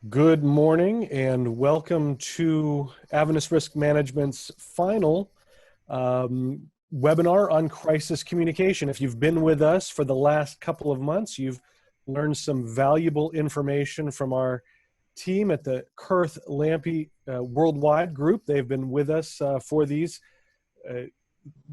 Good morning and welcome to Adventist Risk Management's final webinar on crisis communication. If you've been with us for the last couple of months, you've learned some valuable information from our team at the Kurth Lampe Worldwide group. They've been with us for these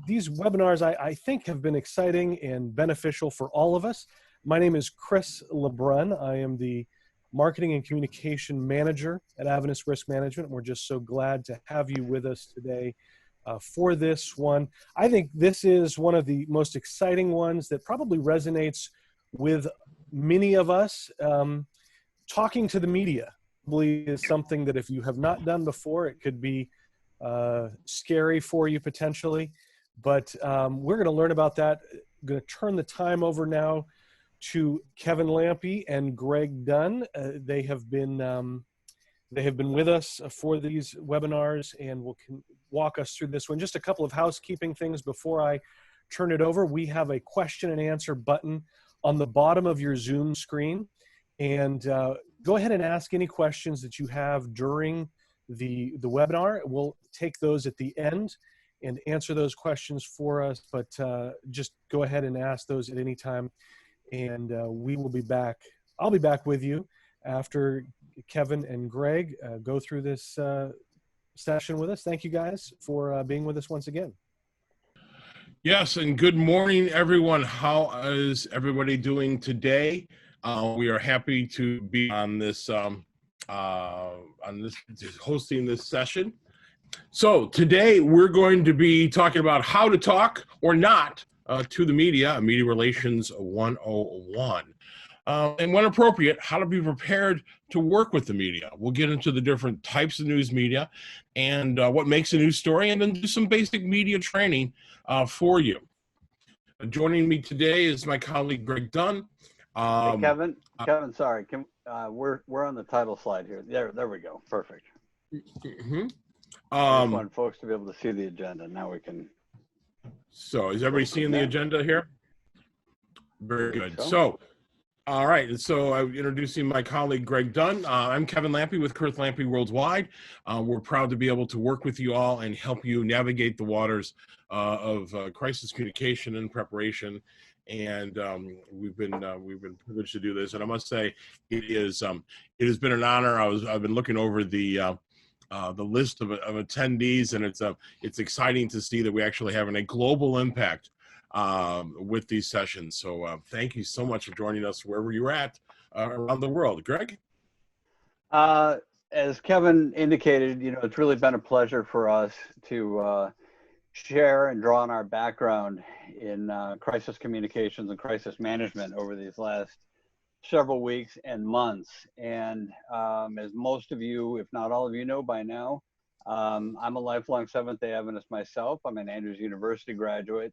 webinars. I think have been exciting and beneficial for all of us. My name is Kurth Lampe. I am the Marketing and Communication Manager at Adventist Risk Management. We're just so glad to have you with us today for this one. I think this is one of the most exciting ones that probably resonates with many of us. Talking to the media probably is something that if you have not done before, it could be scary for you potentially. But we're going to learn about that. I'm going to turn the time over now to Kevin Lampe and Greg Dunn. They have been with us for these webinars and will walk us through this one. Just a couple of housekeeping things before I turn it over. We have a question and answer button on the bottom of your Zoom screen, and go ahead and ask any questions that you have during the webinar. We'll take those at the end and answer those questions for us, but just go ahead and ask those at any time. And we will be back. I'll be back with you after Kevin and Greg go through this session with us. Thank you guys for being with us once again. Yes, and good morning, everyone. How is everybody doing today? We are happy to be on this hosting this session. So today we're going to be talking about how to talk or not to the media Relations 101. And when appropriate, how to be prepared to work with the media. We'll get into the different types of news media and what makes a news story, and then do some basic media training for you. Joining me today is my colleague, Greg Dunn. Hey, Kevin, sorry. We're on the title slide here. There we go. Perfect. Mm-hmm. I just want folks to be able to see the agenda. Now we can. So is everybody seeing the agenda here? Very good. So, all right. And so I'm introducing my colleague, Greg Dunn. I'm Kevin Lampe with Kurth Lampe Worldwide. We're proud to be able to work with you all and help you navigate the waters of crisis communication and preparation. And we've been privileged to do this. And I must say, it has been an honor. I've been looking over the list of attendees, and it's exciting to see that we actually having a global impact with these sessions. So thank you so much for joining us wherever you're at around the world. Greg? As Kevin indicated, it's really been a pleasure for us to share and draw on our background in crisis communications and crisis management over these last several weeks and months. And as most of you, if not all of you know by now, I'm a lifelong Seventh-day Adventist myself. I'm an Andrews University graduate.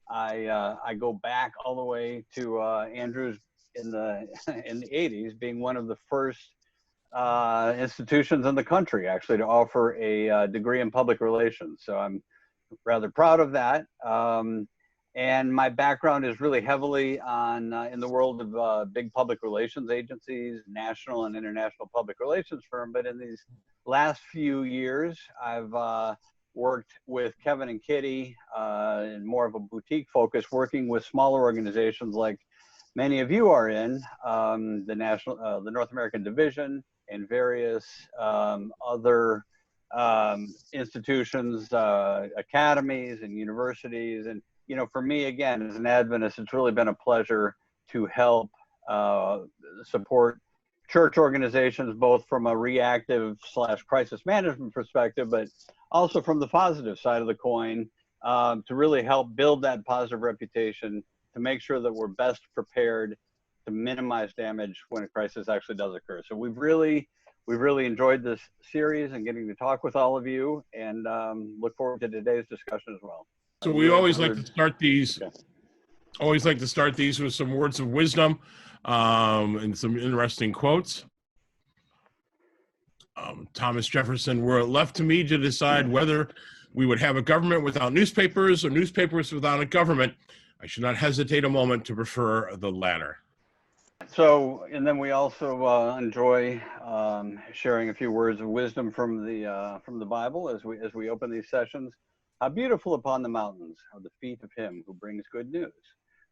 I go back all the way to Andrews in the 80s, being one of the first institutions in the country actually to offer a degree in public relations. So I'm rather proud of that. And my background is really heavily in the world of big public relations agencies, national and international public relations firm. But in these last few years, I've worked with Kevin and Kitty in more of a boutique focus, working with smaller organizations like many of you are in, the North American Division and various other institutions, academies and universities. And for me, again, as an Adventist, it's really been a pleasure to help support church organizations, both from a reactive / crisis management perspective, but also from the positive side of the coin, to really help build that positive reputation, to make sure that we're best prepared to minimize damage when a crisis actually does occur. So we've really enjoyed this series and getting to talk with all of you, and look forward to today's discussion as well. So we always like to start these. Always like to start these with some words of wisdom and some interesting quotes. Thomas Jefferson: "Were it left to me to decide whether we would have a government without newspapers or newspapers without a government, I should not hesitate a moment to prefer the latter." And then we also enjoy sharing a few words of wisdom from the Bible as we open these sessions. How beautiful upon the mountains are the feet of him who brings good news,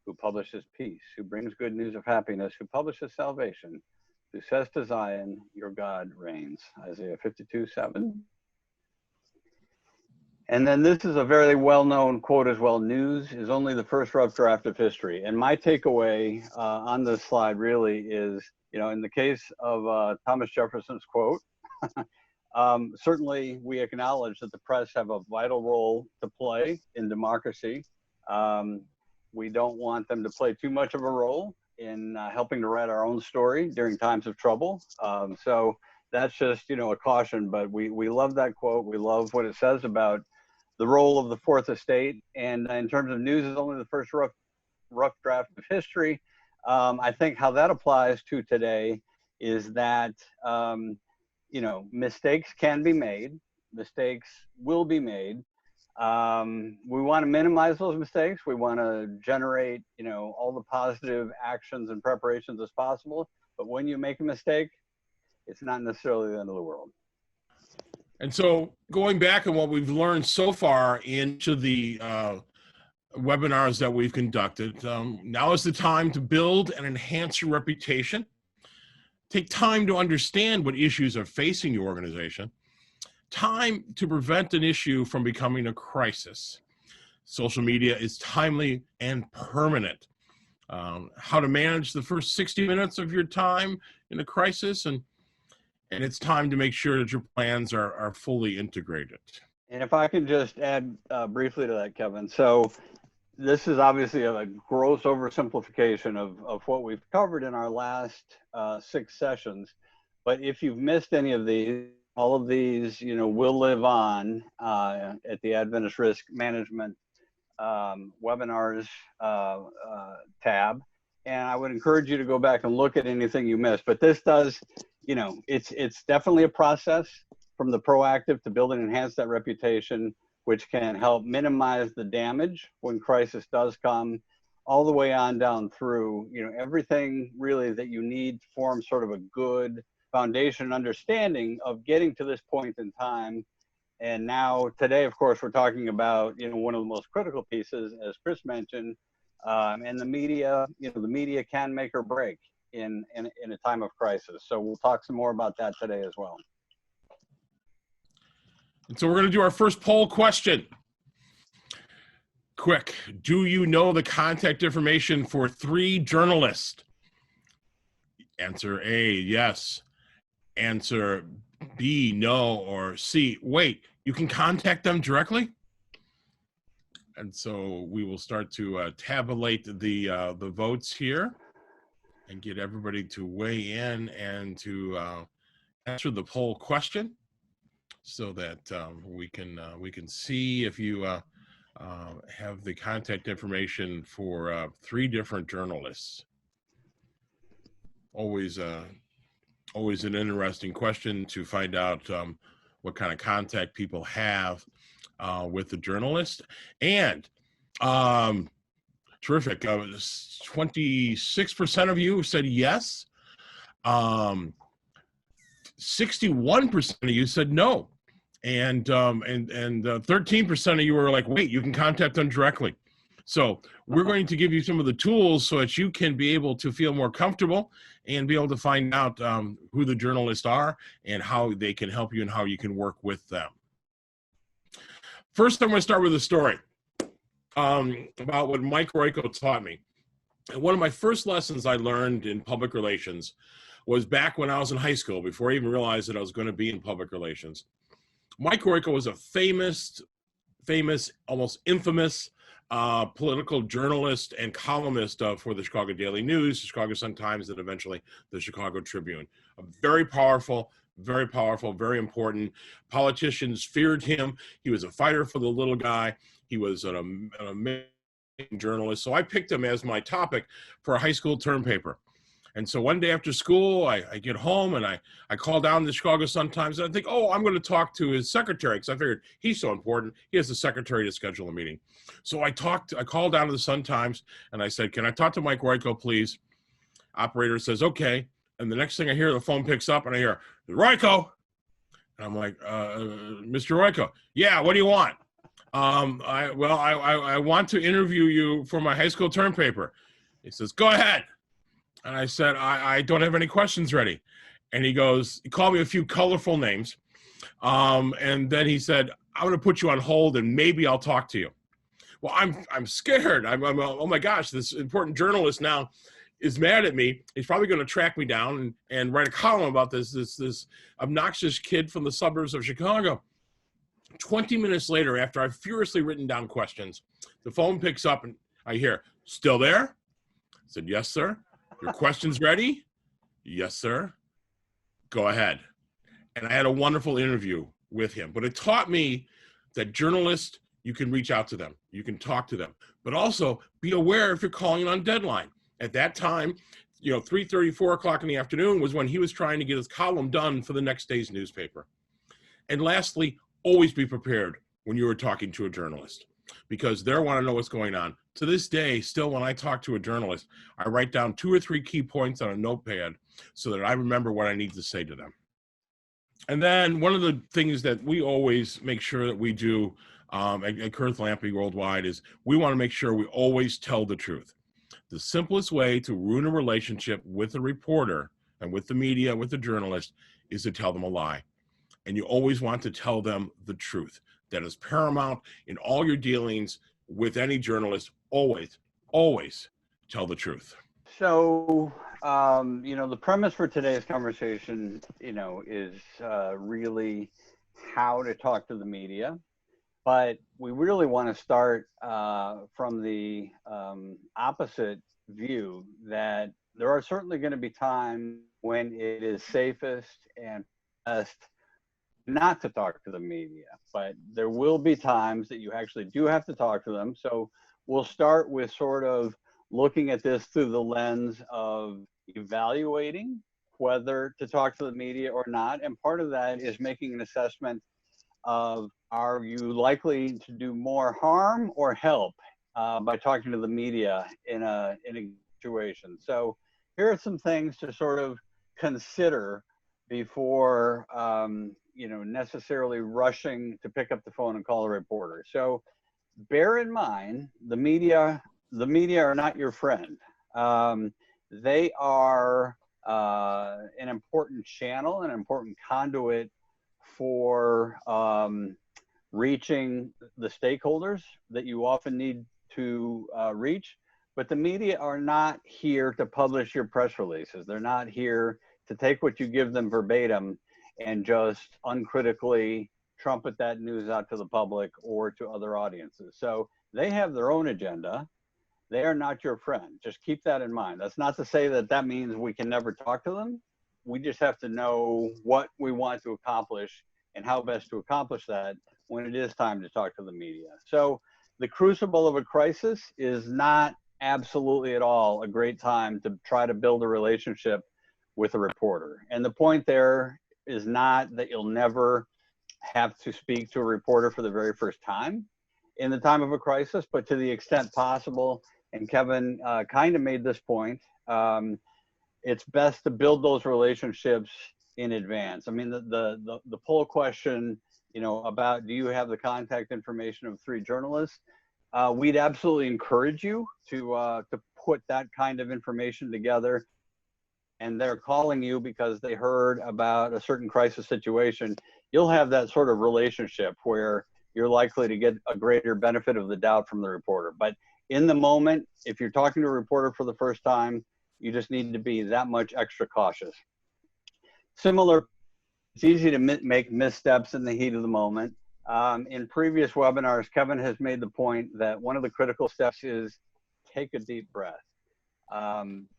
who publishes peace, who brings good news of happiness, who publishes salvation, who says to Zion, your God reigns. Isaiah 52:7. And then this is a very well-known quote as well. News is only the first rough draft of history. And my takeaway on this slide really is, in the case of Thomas Jefferson's quote, certainly we acknowledge that the press have a vital role to play in democracy. We don't want them to play too much of a role in helping to write our own story during times of trouble. So that's just, a caution, but we love that quote. We love what it says about the role of the Fourth Estate. And in terms of news is only the first rough draft of history. I think how that applies to today is that, mistakes can be made. Mistakes will be made. We want to minimize those mistakes. We want to generate, all the positive actions and preparations as possible. But when you make a mistake, it's not necessarily the end of the world. And so going back on what we've learned so far into the webinars that we've conducted, now is the time to build and enhance your reputation. Take time to understand what issues are facing your organization. Time to prevent an issue from becoming a crisis. Social media is timely and permanent. How to manage the first 60 minutes of your time in a crisis, and it's time to make sure that your plans are fully integrated. And if I can just add briefly to that, Kevin. So this is obviously a gross oversimplification of what we've covered in our last 6 sessions. But if you've missed any of these, all of these, will live on at the Adventist Risk Management webinars tab. And I would encourage you to go back and look at anything you missed. But this does, it's definitely a process from the proactive to build and enhance that reputation, which can help minimize the damage when crisis does come, all the way on down through, everything really that you need to form sort of a good foundation and understanding of getting to this point in time. And now today, of course, we're talking about, one of the most critical pieces, as Chris mentioned, and the media, the media can make or break in a time of crisis. So we'll talk some more about that today as well. And so we're going to do our first poll question. Quick, do you know the contact information for 3 journalists? Answer A, yes. Answer B, no, or C, wait, you can contact them directly? And so we will start to tabulate the votes here and get everybody to weigh in and to answer the poll question, so that we can see if you have the contact information for 3 different journalists. Always an interesting question to find out what kind of contact people have with the journalist. And terrific, 26% of you said yes. 61% of you said no. And 13% of you were like, wait, you can contact them directly. So we're going to give you some of the tools so that you can be able to feel more comfortable and be able to find out who the journalists are and how they can help you and how you can work with them. First, I'm going to start with a story about what Mike Royko taught me. And one of my first lessons I learned in public relations was back when I was in high school, before I even realized that I was going to be in public relations. Mike Royko was a famous, almost infamous political journalist and columnist for the Chicago Daily News, the Chicago Sun-Times, and eventually the Chicago Tribune. A very powerful, very important. Politicians feared him. He was a fighter for the little guy. He was an amazing journalist. So I picked him as my topic for a high school term paper. And so one day after school, I get home and I call down the Chicago Sun-Times and I think, oh, I'm going to talk to his secretary, because I figured he's so important. He has the secretary to schedule a meeting. So I called down to the Sun-Times and I said, can I talk to Mike Royko, please? Operator says, okay. And the next thing I hear, the phone picks up and I hear, Royko. And I'm like, Mr. Royko, yeah, what do you want? I want to interview you for my high school term paper. He says, go ahead. And I said, I don't have any questions ready. And he called me a few colorful names. And then he said, I'm going to put you on hold and maybe I'll talk to you. Well, I'm scared. I'm oh my gosh, this important journalist now is mad at me. He's probably going to track me down and write a column about this obnoxious kid from the suburbs of Chicago. 20 minutes later, after I've furiously written down questions, the phone picks up and I hear, still there? I said, yes, sir. Your questions ready? Yes, sir. Go ahead. And I had a wonderful interview with him. But it taught me that journalists, you can reach out to them. You can talk to them. But also be aware if you're calling on deadline. At that time, 3:30, 4 o'clock in the afternoon was when he was trying to get his column done for the next day's newspaper. And lastly, always be prepared when you are talking to a journalist because they want to know what's going on. To this day, still when I talk to a journalist, I write down 2 or 3 key points on a notepad so that I remember what I need to say to them. And then one of the things that we always make sure that we do at Kurth Lampe Worldwide is we want to make sure we always tell the truth. The simplest way to ruin a relationship with a reporter and with the media, with the journalist, is to tell them a lie. And you always want to tell them the truth. That is paramount in all your dealings with any journalist. Always, always tell the truth. So, the premise for today's conversation, is really how to talk to the media. But we really want to start from the opposite view that there are certainly going to be times when it is safest and best not to talk to the media, but there will be times that you actually do have to talk to them. So we'll start with sort of looking at this through the lens of evaluating whether to talk to the media or not. And part of that is making an assessment of, are you likely to do more harm or help by talking to the media in a situation? So here are some things to sort of consider before necessarily rushing to pick up the phone and call a reporter. So bear in mind, the media are not your friend. They are an important channel, an important conduit for reaching the stakeholders that you often need to reach. But the media are not here to publish your press releases. They're not here to take what you give them verbatim and just uncritically trumpet that news out to the public or to other audiences. So they have their own agenda. They are not your friend. Just keep that in mind. That's not to say that that means we can never talk to them. We just have to know what we want to accomplish and how best to accomplish that when it is time to talk to the media. So the crucible of a crisis is not absolutely at all a great time to try to build a relationship with a reporter. And the point there is not that you'll never have to speak to a reporter for the very first time in the time of a crisis, but to the extent possible, and Kevin kind of made this point, it's best to build those relationships in advance. I mean, the poll question, about do you have the contact information of 3 journalists? We'd absolutely encourage you to put that kind of information together. And they're calling you because they heard about a certain crisis situation. You'll have that sort of relationship where you're likely to get a greater benefit of the doubt from the reporter. But in the moment, if you're talking to a reporter for the first time, you just need to be that much extra cautious. Similar, it's easy to make missteps in the heat of the moment. In previous webinars, Kevin has made the point that one of the critical steps is take a deep breath.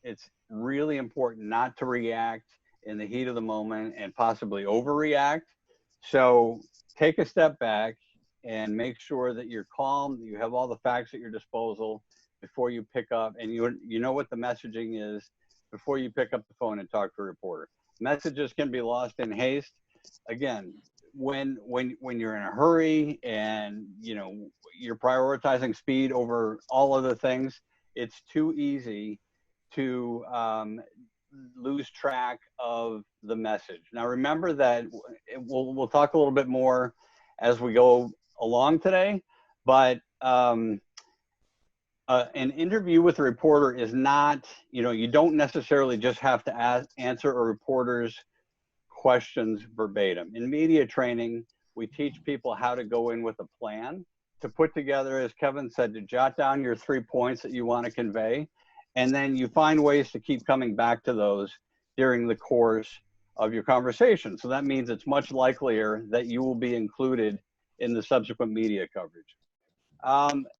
It's really important not to react in the heat of the moment and possibly overreact. So take a step back and make sure that you're calm, that you have all the facts at your disposal before you pick up, and you know what the messaging is before you pick up the phone and talk to a reporter. Messages can be lost in haste. Again, when you're in a hurry and you're prioritizing speed over all other things, it's too easy to lose track of the message. Now, remember that we'll talk a little bit more as we go along today, but an interview with a reporter is not, you don't necessarily just have to answer a reporter's questions verbatim. In media training, we teach people how to go in with a plan, to put together, as Kevin said, to jot down your 3 points that you want to convey, and then you find ways to keep coming back to those during the course of your conversation. So that means it's much likelier that you will be included in the subsequent media coverage.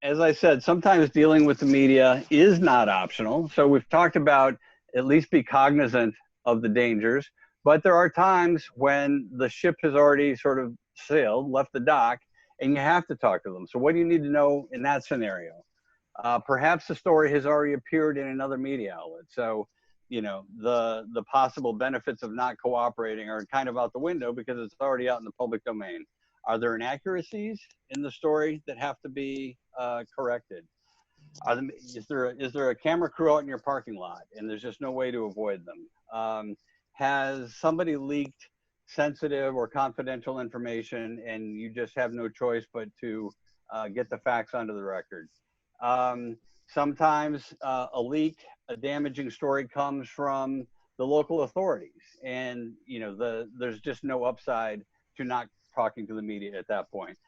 As I said, sometimes dealing with the media is not optional. So we've talked about at least be cognizant of the dangers, but there are times when the ship has already sort of sailed, left the dock, and you have to talk to them. So what do you need to know in that scenario? Perhaps the story has already appeared in another media outlet. So, the possible benefits of not cooperating are kind of out the window because it's already out in the public domain. Are there inaccuracies in the story that have to be corrected? Is there a camera crew out in your parking lot and there's just no way to avoid them? Has somebody leaked sensitive or confidential information and you just have no choice but to get the facts onto the record? Sometimes a damaging story comes from the local authorities, and there's just no upside to not talking to the media at that point.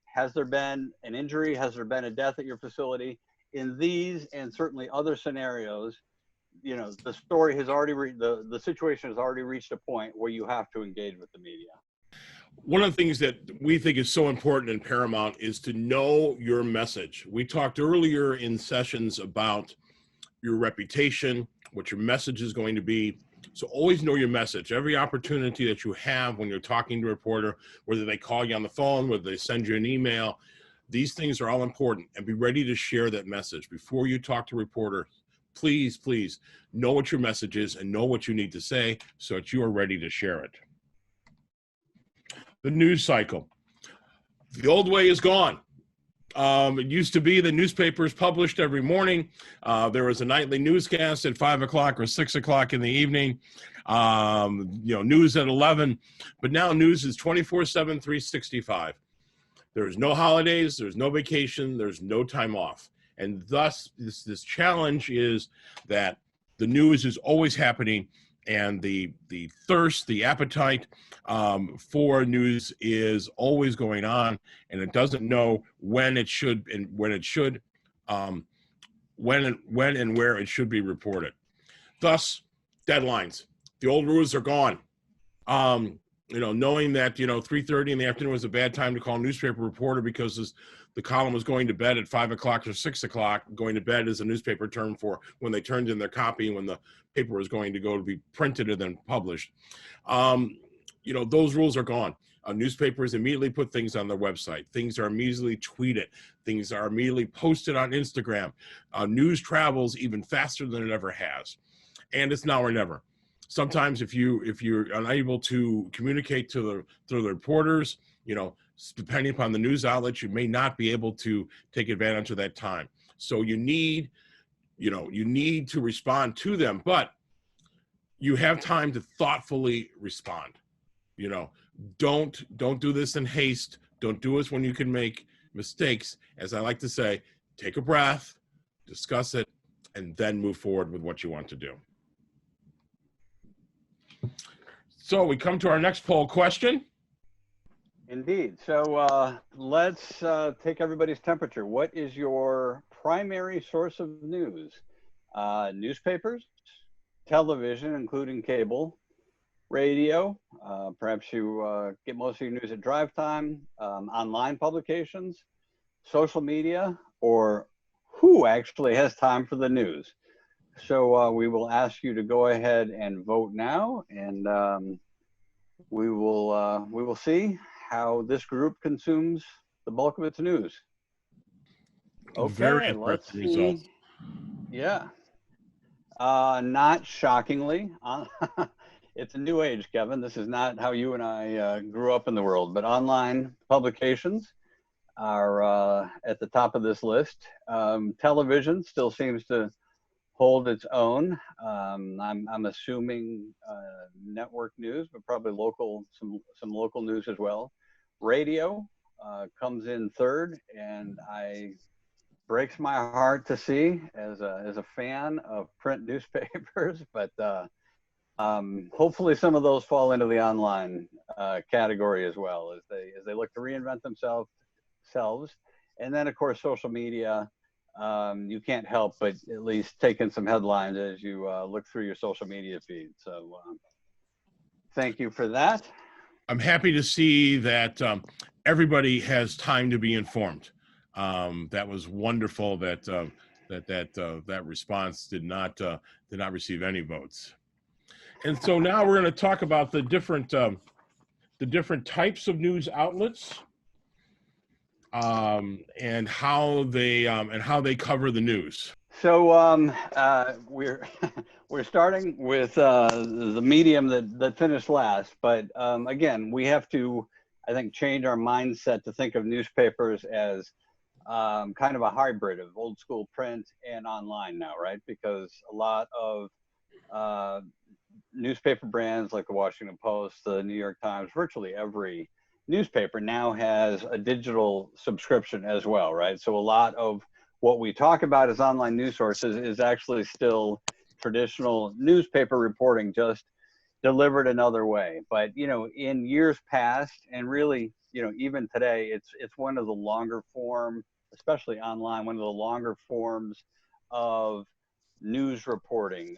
Has there been an injury? Has there been a death at your facility? In these and certainly other scenarios, the story has already the situation has already reached a point where you have to engage with the media. One of the things that we think is so important and paramount is to know your message. We talked earlier in sessions about your reputation, what your message is going to be. So always know your message. Every opportunity that you have when you're talking to a reporter, whether they call you on the phone, whether they send you an email, these things are all important, and be ready to share that message. Before you talk to a reporter, please know what your message is and know what you need to say so that you are ready to share it. The news cycle. The old way is gone. It used to be the newspapers published every morning. There was a nightly newscast at 5 o'clock or 6 o'clock in the evening. News at 11. But now news is 24/7, 365. There's no holidays. There's no vacation. There's no time off. And thus, this challenge is that the news is always happening, and the thirst, the appetite for news is always going on, and it doesn't know when and where it should be reported. Thus, deadlines. The old rules are gone. Knowing that 3:30 in the afternoon was a bad time to call a newspaper reporter because the column was going to bed at 5 o'clock or 6 o'clock. Going to bed is a newspaper term for when they turned in their copy and when the paper was going to go to be printed and then published. Those rules are gone. Newspapers immediately put things on their website. Things are immediately tweeted. Things are immediately posted on Instagram. News travels even faster than it ever has. And it's now or never. Sometimes if you're unable to communicate to the reporters, depending upon the news outlets, you may not be able to take advantage of that time. So you need to respond to them, but you have time to thoughtfully respond. Don't do this in haste. Don't do this when you can make mistakes. As I like to say, take a breath, discuss it, and then move forward with what you want to do. So we come to our next poll question. Indeed. So let's take everybody's temperature. What is your primary source of news? Newspapers, television, including cable, radio. Perhaps you get most of your news at drive time, online publications, social media, or who actually has time for the news? So we will ask you to go ahead and vote now, and we will see how this group consumes the bulk of its news. Okay, very let's impressive see. results. Yeah. Not shockingly, it's a new age, Kevin. This is not how you and I grew up in the world, but online publications are at the top of this list. Television still seems to hold its own. I'm assuming network news, but probably some local news as well. Radio comes in third, and breaks my heart to see as a fan of print newspapers, but hopefully some of those fall into the online category as well as they look to reinvent themselves. And then of course social media. You can't help but at least take in some headlines as you look through your social media feed. So thank you for that. I'm happy to see that everybody has time to be informed. That was wonderful that that response did not receive any votes. And so now we're going to talk about the different types of news outlets. And how they cover the news. So we're starting with the medium that finished last, but again, we have to, I think, change our mindset to think of newspapers as kind of a hybrid of old school print and online now, right? Because a lot of newspaper brands like the Washington Post, the New York Times, virtually every newspaper now has a digital subscription as well, right? So a lot of what we talk about as online news sources is actually still traditional newspaper reporting, just delivered another way. But in years past, and really even today, it's one of the longer form, especially online, one of the longer forms of news reporting.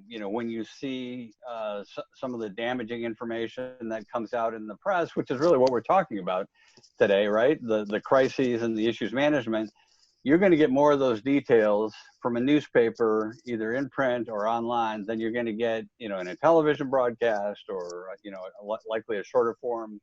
When you see some of the damaging information that comes out in the press, which is really what we're talking about today, right? The crises and the issues management, you're going to get more of those details from a newspaper, either in print or online, than you're going to get, in a television broadcast or, likely a shorter form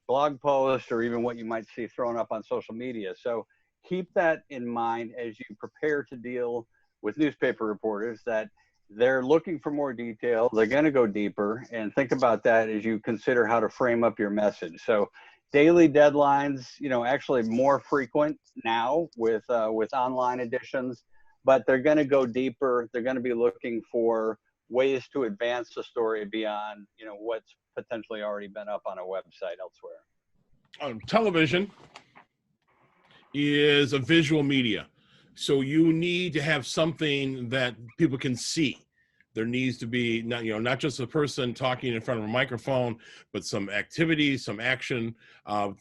blog post, or even what you might see thrown up on social media. So keep that in mind as you prepare to deal with newspaper reporters, that they're looking for more detail, they're going to go deeper, and think about that as you consider how to frame up your message. So daily deadlines, actually more frequent now with online editions, but they're going to go deeper. They're going to be looking for ways to advance the story beyond, what's potentially already been up on a website elsewhere. Television is a visual media. So you need to have something that people can see. There needs to be not just a person talking in front of a microphone, but some activity, some action,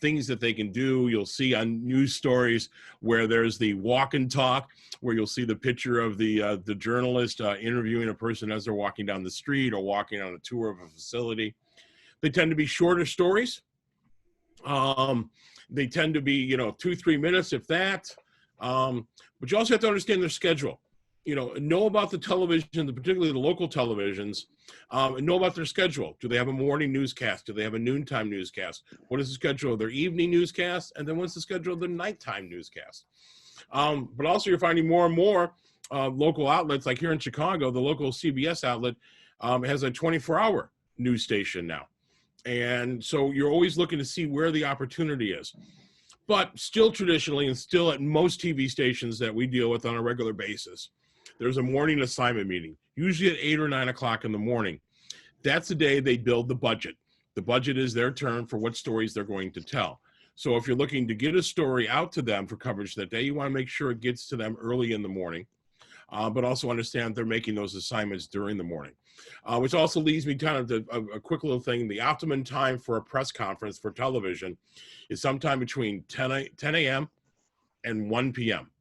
things that they can do. You'll see on news stories where there's the walk and talk, where you'll see the picture of the journalist interviewing a person as they're walking down the street or walking on a tour of a facility. They tend to be shorter stories. They tend to be 2-3 minutes, if that. But you also have to understand their schedule. Know about the television, particularly the local televisions, and know about their schedule. Do they have a morning newscast? Do they have a noontime newscast? What is the schedule of their evening newscast? And then what's the schedule of their nighttime newscast? But also you're finding more and more local outlets, like here in Chicago, the local CBS outlet has a 24-hour news station now. And so you're always looking to see where the opportunity is. But still traditionally, and still at most TV stations that we deal with on a regular basis, there's a morning assignment meeting, usually at 8 or 9 o'clock in the morning. That's the day they build the budget. The budget is their turn for what stories they're going to tell. So if you're looking to get a story out to them for coverage that day, you want to make sure it gets to them early in the morning, but also understand they're making those assignments during the morning. Which also leads me kind of to a quick little thing. The optimum time for a press conference for television is sometime between 10 a.m. and 1 p.m.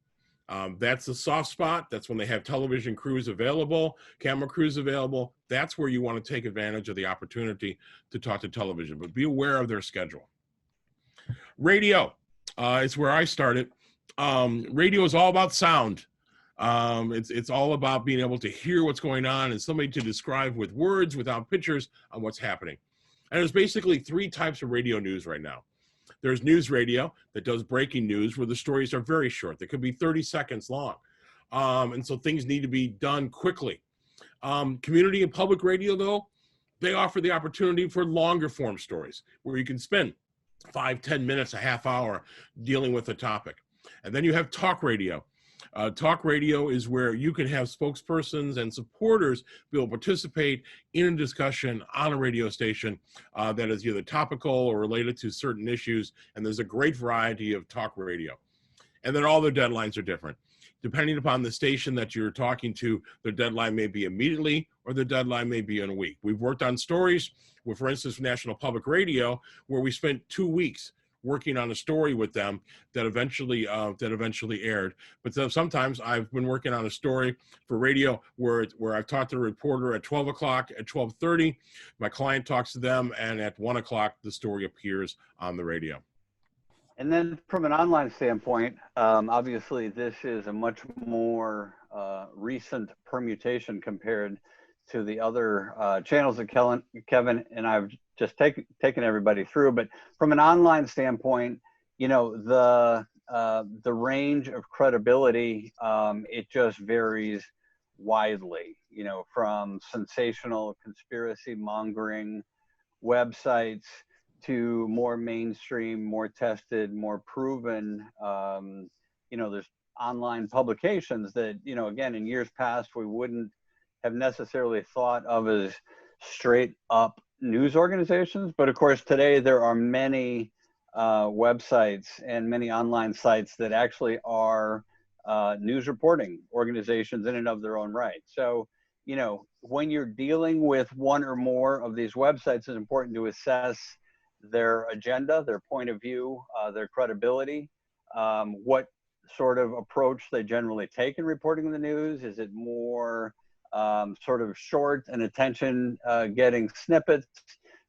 That's the soft spot. That's when they have television crews available, camera crews available. That's where you want to take advantage of the opportunity to talk to television, but be aware of their schedule. Radio is where I started. Radio is all about sound. It's all about being able to hear what's going on and somebody to describe with words, without pictures, on what's happening. And there's basically 3 types of radio news right now. There's news radio that does breaking news where the stories are very short. They could be 30 seconds long. And so things need to be done quickly. Community and public radio, though, they offer the opportunity for longer form stories where you can spend 5-10 minutes, a half hour dealing with a topic. And then you have talk radio. Talk radio is where you can have spokespersons and supporters be able to participate in a discussion on a radio station that is either topical or related to certain issues, and there's a great variety of talk radio. And then all the deadlines are different. Depending upon the station that you're talking to, the deadline may be immediately or the deadline may be in a week. We've worked on stories with, for instance, National Public Radio, where we spent 2 weeks working on a story with them that eventually aired. But sometimes I've been working on a story for radio where I've talked to a reporter at 12 o'clock, at 12:30, my client talks to them, and at 1 o'clock, the story appears on the radio. And then from an online standpoint, obviously this is a much more recent permutation compared to the other channels that Kevin and I've just taken everybody through. But from an online standpoint, you know, the range of credibility, it just varies widely, you know, from sensational conspiracy mongering websites to more mainstream, more tested, more proven, you know, there's online publications that, you know, again, in years past, we wouldn't have necessarily thought of as straight up news organizations. But of course, today there are many websites and many online sites that actually are news reporting organizations in and of their own right. So, you know, when you're dealing with one or more of these websites, it's important to assess their agenda, their point of view, their credibility, what sort of approach they generally take in reporting the news. Is it more sort of short and attention getting snippets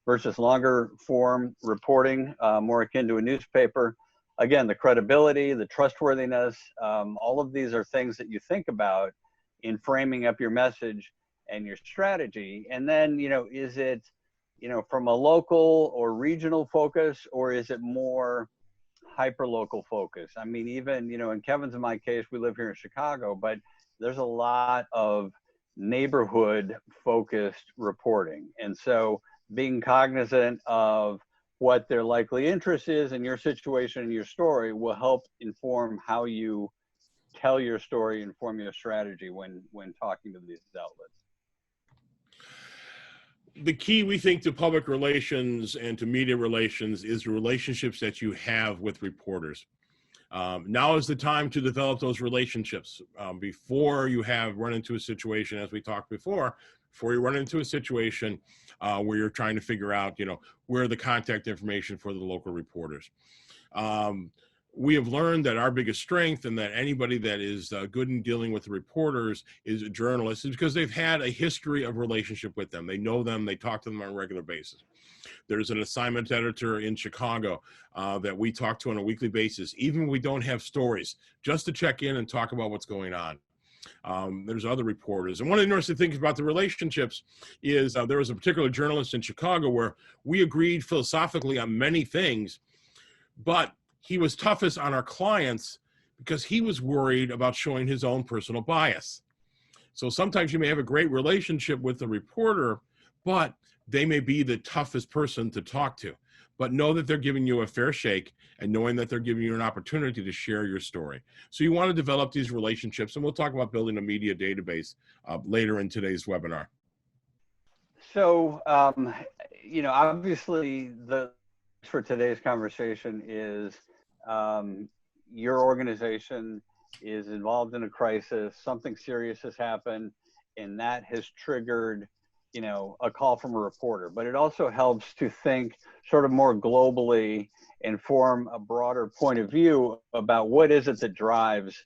versus longer form reporting, more akin to a newspaper? Again, the credibility, the trustworthiness, all of these are things that you think about in framing up your message and your strategy. And then, you know, is it, you know, from a local or regional focus, or is it more hyper-local focus? I mean, even, you know, in Kevin's and my case, we live here in Chicago, but there's a lot of neighborhood-focused reporting. And so being cognizant of what their likely interest is in your situation and your story will help inform how you tell your story, inform your strategy when talking to these outlets. The key, we think, to public relations and to media relations is the relationships that you have with reporters. Now is the time to develop those relationships before you run into a situation, as we talked before you run into a situation where you're trying to figure out, you know, where the contact information for the local reporters. We have learned that our biggest strength, and that anybody that is good in dealing with the reporters is a journalist, is because they've had a history of relationship with them. They know them, they talk to them on a regular basis. There's an assignment editor in Chicago that we talk to on a weekly basis, even when we don't have stories, just to check in and talk about what's going on. There's other reporters. And one of the interesting things about the relationships is there was a particular journalist in Chicago where we agreed philosophically on many things, but he was toughest on our clients because he was worried about showing his own personal bias. So sometimes you may have a great relationship with the reporter, but they may be the toughest person to talk to. But know that they're giving you a fair shake, and knowing that they're giving you an opportunity to share your story. So you want to develop these relationships, and we'll talk about building a media database later in today's webinar. So, you know, obviously for today's conversation is your organization is involved in a crisis, something serious has happened, and that has triggered, you know, a call from a reporter. But it also helps to think sort of more globally and form a broader point of view about what is it that drives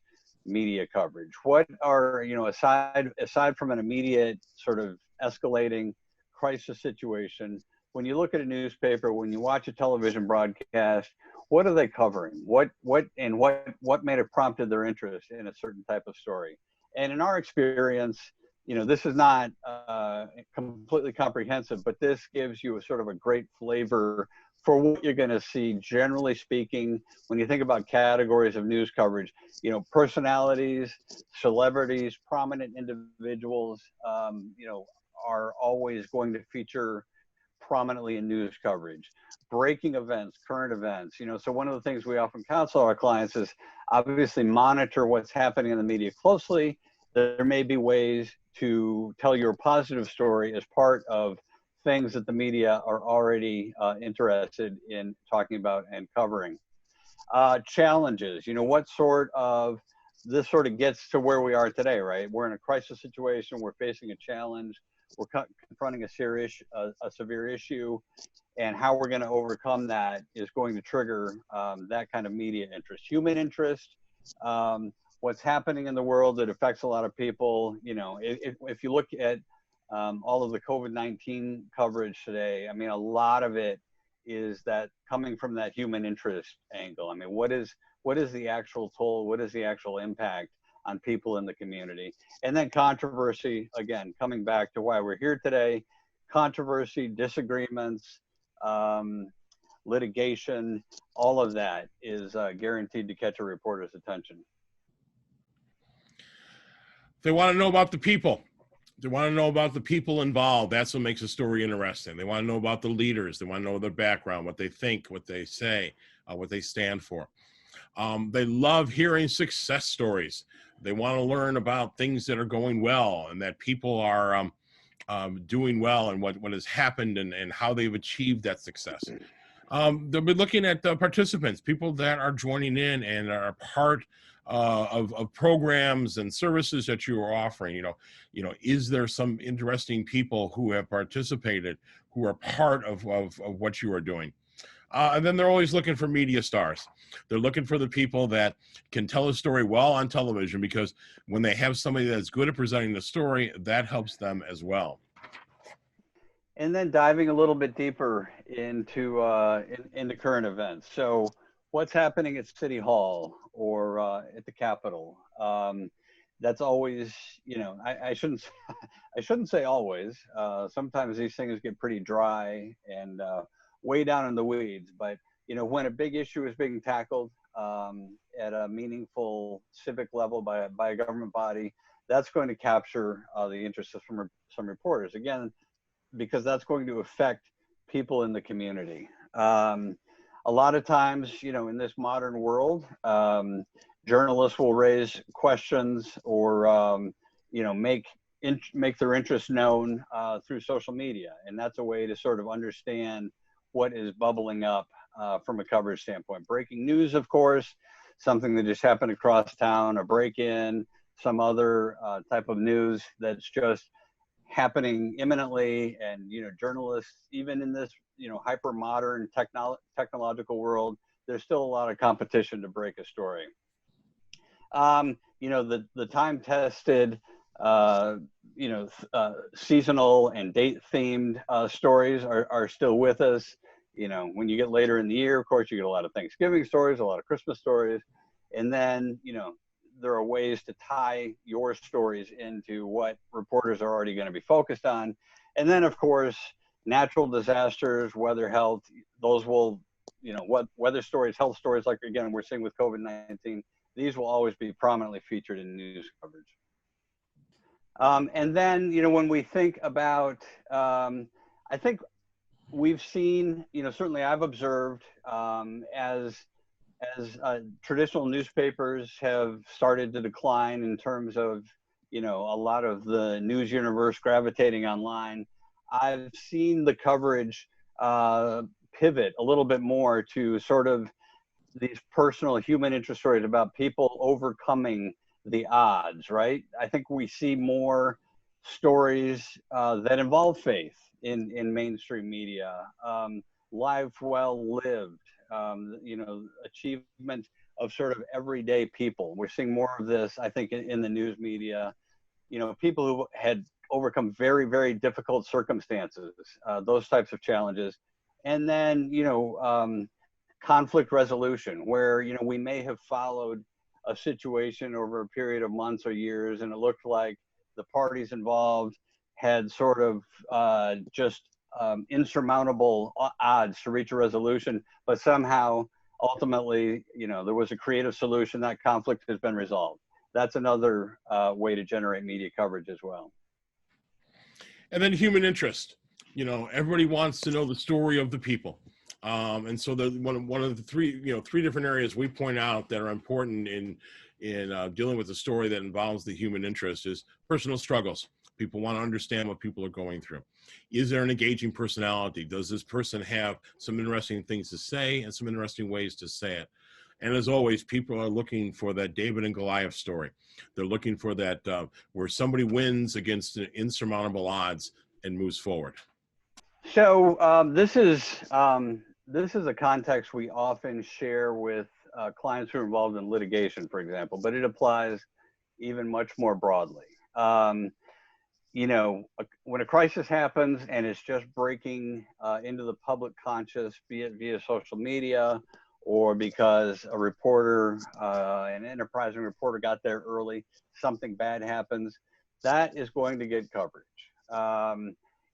media coverage. What are, you know, aside from an immediate sort of escalating crisis situation, when you look at a newspaper, when you watch a television broadcast, what are they covering? What may have prompted their interest in a certain type of story? And in our experience, you know, this is not completely comprehensive, but this gives you a sort of a great flavor for what you're going to see, generally speaking, when you think about categories of news coverage. You know, personalities, celebrities, prominent individuals, you know, are always going to feature prominently in news coverage, breaking events, current events. So one of the things we often counsel our clients is obviously monitor what's happening in the media closely. There may be ways to tell your positive story as part of things that the media are already interested in talking about and covering. Challenges, this sort of gets to where we are today, right? We're in a crisis situation, we're facing a challenge, we're confronting a severe issue, and how we're going to overcome that is going to trigger that kind of media interest. Human interest, what's happening in the world that affects a lot of people. If you look at all of the COVID-19 coverage today, I mean, a lot of it is that coming from that human interest angle. I mean, what is the actual toll? What is the actual impact on people in the community? And then controversy, again, coming back to why we're here today, controversy, disagreements, litigation, all of that is guaranteed to catch a reporter's attention. They want to know about the people. They want to know about the people involved. That's what makes a story interesting. They want to know about the leaders. They want to know their background, what they think, what they say, what they stand for. They love hearing success stories. They want to learn about things that are going well and that people are doing well and what has happened and how they've achieved that success. They'll be looking at the participants, people that are joining in and are part of programs and services that you are offering. Is there some interesting people who have participated, who are part of what you are doing? And then they're always looking for media stars. They're looking for the people that can tell a story well on television, because when they have somebody that's good at presenting the story, that helps them as well. And then diving a little bit deeper into current events. So what's happening at City Hall or at the Capitol? That's always, I shouldn't say always. Sometimes these things get pretty dry and way down in the weeds. But when a big issue is being tackled at a meaningful civic level by a government body, that's going to capture the interest of some reporters. Again, because that's going to affect people in the community. A lot of times, in this modern world, journalists will raise questions or, make their interest known through social media. And that's a way to sort of understand what is bubbling up from a coverage standpoint. Breaking news, of course, something that just happened across town, a break-in, some other type of news that's just happening imminently. And journalists, even in this hyper modern technological world, there's still a lot of competition to break a story. The time tested seasonal and date themed stories are still with us. When you get later in the year, of course, you get a lot of Thanksgiving stories, a lot of Christmas stories, and then there are ways to tie your stories into what reporters are already going to be focused on. And then, of course, natural disasters, weather, health, those will, weather stories, health stories, like, again, we're seeing with COVID-19, these will always be prominently featured in news coverage. And then, when we think about, I think we've seen, certainly I've observed as traditional newspapers have started to decline in terms of, a lot of the news universe gravitating online, I've seen the coverage pivot a little bit more to sort of these personal human interest stories about people overcoming the odds, right? I think we see more stories that involve faith in mainstream media, life well lived, achievement of sort of everyday people. We're seeing more of this, I think, in the news media, people who had overcome very, very difficult circumstances, those types of challenges. And then, conflict resolution, where, we may have followed a situation over a period of months or years, and it looked like the parties involved had sort of insurmountable odds to reach a resolution, but somehow, ultimately, there was a creative solution. That conflict has been resolved. That's another way to generate media coverage as well. And then human interest. you know, everybody wants to know the story of the people. And so the one of the three different areas we point out that are important in dealing with a story that involves the human interest is personal struggles. People want to understand what people are going through. Is there an engaging personality? Does this person have some interesting things to say and some interesting ways to say it? And as always, people are looking for that David and Goliath story. They're looking for that where somebody wins against insurmountable odds and moves forward. So this is a context we often share with clients who are involved in litigation, for example, but it applies even much more broadly. You know, when a crisis happens and it's just breaking into the public conscious, be it via social media or because a reporter, an enterprising reporter got there early, something bad happens, that is going to get coverage.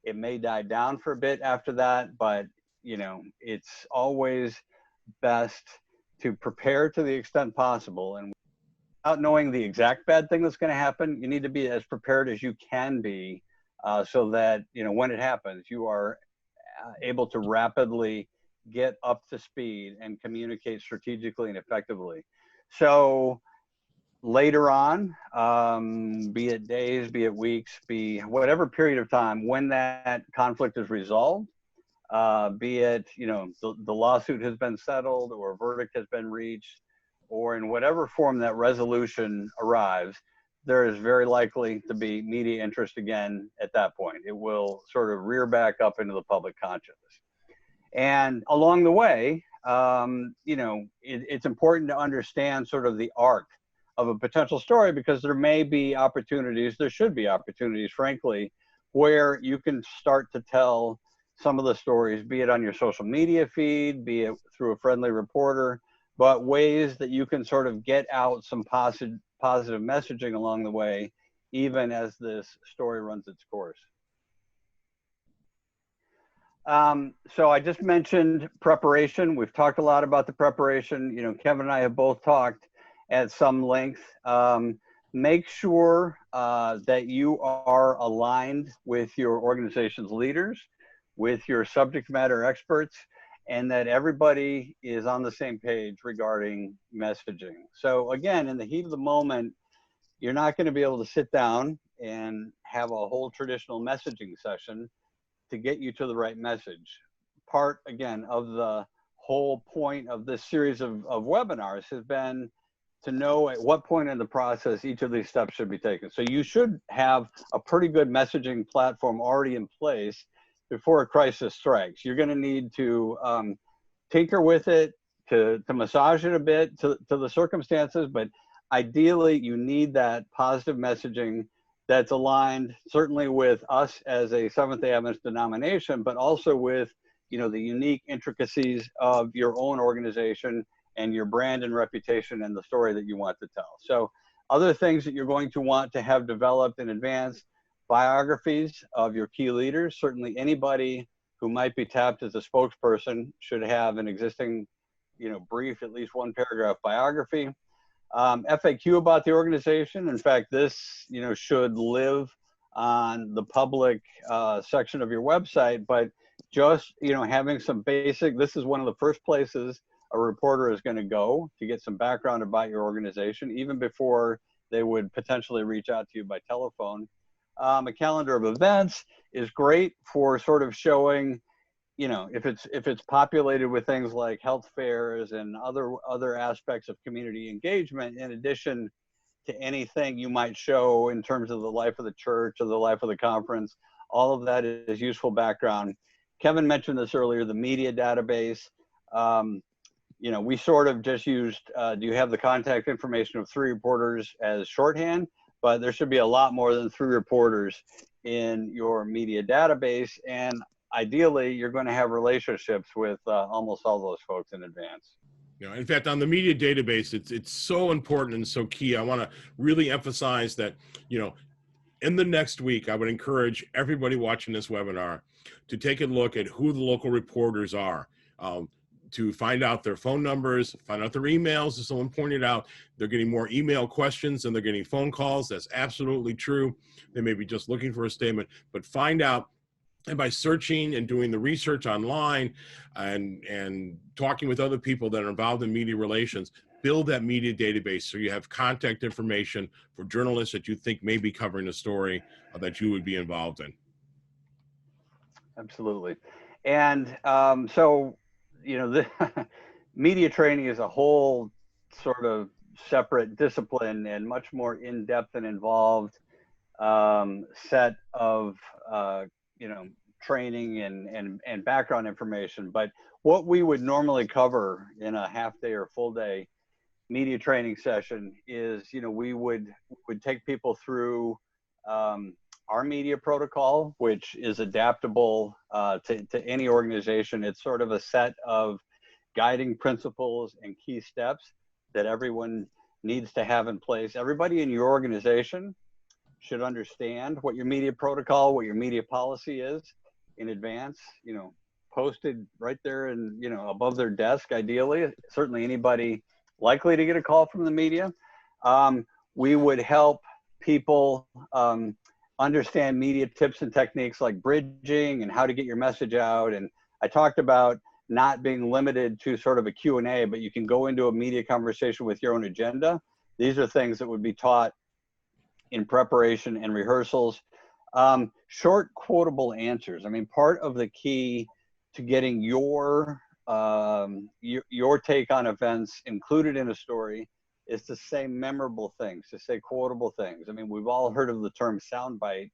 It may die down for a bit after that, but you know, it's always best to prepare to the extent possible. And without knowing the exact bad thing that's going to happen, you need to be as prepared as you can be, so that, you know, when it happens, you are able to rapidly get up to speed and communicate strategically and effectively. So later on, be it days, be it weeks, be whatever period of time, when that conflict is resolved, be it, you know, the lawsuit has been settled or a verdict has been reached, or in whatever form that resolution arrives, there is very likely to be media interest again at that point. It will sort of rear back up into the public consciousness. And along the way, you know, it's important to understand sort of the arc of a potential story, because there may be opportunities, there should be opportunities, frankly, where you can start to tell some of the stories, be it on your social media feed, be it through a friendly reporter, but ways that you can sort of get out some positive messaging along the way, even as this story runs its course. So I just mentioned preparation. We've talked a lot about the preparation. You know, Kevin and I have both talked at some length. Make sure that you are aligned with your organization's leaders, with your subject matter experts, and that everybody is on the same page regarding messaging. So again, in the heat of the moment, you're not going to be able to sit down and have a whole traditional messaging session to get you to the right message. Part, again, of the whole point of this series of webinars has been to know at what point in the process each of these steps should be taken. So you should have a pretty good messaging platform already in place before a crisis strikes. You're going to need to tinker with it, to massage it a bit to the circumstances, but ideally you need that positive messaging that's aligned certainly with us as a Seventh-day Adventist denomination, but also with, you know, the unique intricacies of your own organization and your brand and reputation and the story that you want to tell. So other things that you're going to want to have developed in advance: biographies of your key leaders. Certainly anybody who might be tapped as a spokesperson should have an existing, you know, brief, at least one paragraph biography. FAQ about the organization. In fact, this, you know, should live on the public section of your website, but just, you know, having some basic, this is one of the first places a reporter is going to go to get some background about your organization, even before they would potentially reach out to you by telephone. A calendar of events is great for sort of showing, you know, if it's populated with things like health fairs and other aspects of community engagement, in addition to anything you might show in terms of the life of the church or the life of the conference, all of that is useful background. Kevin mentioned this earlier, the media database. You know, we sort of just used, do you have the contact information of 3 reporters as shorthand, but there should be a lot more than 3 reporters in your media database. And ideally, you're going to have relationships with almost all those folks in advance. You know, in fact, on the media database, it's so important and so key. I want to really emphasize that, you know, in the next week, I would encourage everybody watching this webinar to take a look at who the local reporters are, to find out their phone numbers, find out their emails. As someone pointed out, they're getting more email questions than they're getting phone calls. That's absolutely true. They may be just looking for a statement, but find out And by searching and doing the research online and talking with other people that are involved in media relations, build that media database so you have contact information for journalists that you think may be covering a story that you would be involved in. Absolutely. And so, you know, the media training is a whole sort of separate discipline and much more in-depth and involved set of you know, training and background information. But what we would normally cover in a half day or full day media training session is, you know, we would take people through our media protocol, which is adaptable to any organization. It's sort of a set of guiding principles and key steps that everyone needs to have in place. Everybody in your organization should understand what your media protocol, what your media policy is in advance, you know, posted right there and, you know, above their desk, ideally. Certainly anybody likely to get a call from the media. We would help people understand media tips and techniques like bridging and how to get your message out. And I talked about not being limited to sort of a Q&A, but you can go into a media conversation with your own agenda. These are things that would be taught in preparation and rehearsals. Short quotable answers. I mean, part of the key to getting your take on events included in a story is to say memorable things, to say quotable things. I mean, we've all heard of the term soundbite,